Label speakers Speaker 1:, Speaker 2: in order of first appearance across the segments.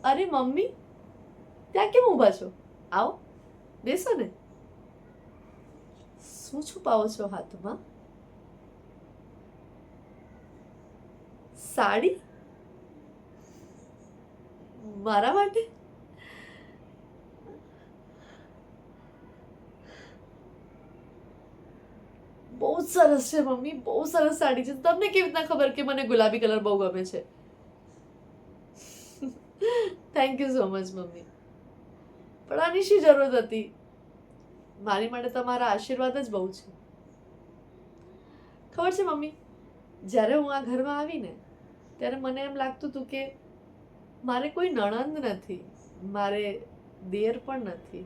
Speaker 1: અરે મમ્મી, ત્યાં કેમ ઊભા છો? આવો, બેસો ને. શું છુપાવો છો હાથમાં? સાડી? મારા માટે? બહુ જ સરસ છે મમ્મી, બહુ સરસ સાડી છે. તમને કેવી રીતના ખબર કે મને ગુલાબી કલર બહુ ગમે છે? Thank you so much mummy. પણ આની શી જરૂરત હતી? મારી માટે તમારા આશીર્વાદ જ બહુ છે. ખબર છે મમ્મી, જ્યારે હું આ ઘરમાં આવીને ત્યારે મને એમ લાગતું હતું કે મારે કોઈ નણંદ નથી, મારે દેર પણ નથી,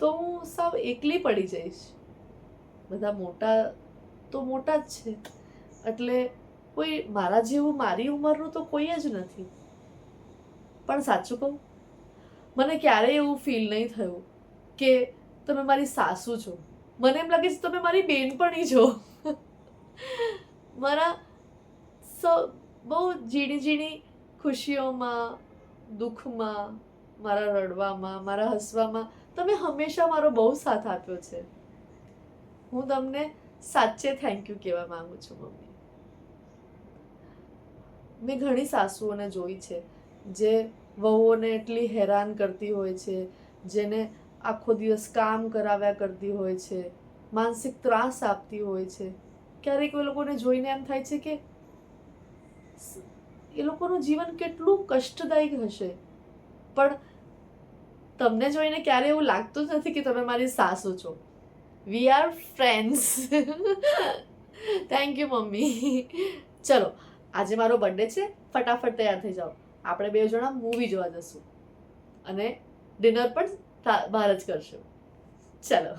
Speaker 1: તો હું સાવ એકલી પડી જઈશ. બધા મોટા તો મોટા જ છે, એટલે કોઈ મારા જેવું મારી ઉંમરનું તો કોઈ જ નથી. પણ સાચું કહું, મને ક્યારેય એવું ફીલ નહીં થયું કે તમે મારી સાસુ છો. મને એમ લાગે છે તમે મારી બેનપણી છો. મારા બહુ ઝીણી ઝીણી ખુશીઓમાં, દુઃખમાં, મારા રડવામાં, મારા હસવામાં તમે હંમેશા મારો બહુ સાથ આપ્યો છે. હું તમને સાચે થેન્ક યુ કહેવા માંગુ છું મમ્મી. મેં ઘણી સાસુઓને જોઈ છે જે વહુઓને એટલી હેરાન કરતી હોય છે, જેને આખો દિવસ કામ કરાવ્યા કરતી હોય છે, માનસિક ત્રાસ આપતી હોય છે. ક્યારેક એ લોકોને જોઈને એમ થાય છે કે એ લોકોનું જીવન કેટલું કષ્ટદાયક હશે. પણ તમને જોઈને ક્યારે એવું લાગતું જ નથી કે તમે મારી સાસુ છો. We are friends. Thank you mummy. ચલો, આજે મારો બર્થડે છે, ફટાફટ તૈયાર થઈ જાઓ. આપણે બે જણા મૂવી જોવા જશું અને ડિનર પણ બહાર જ કરશું. ચલો.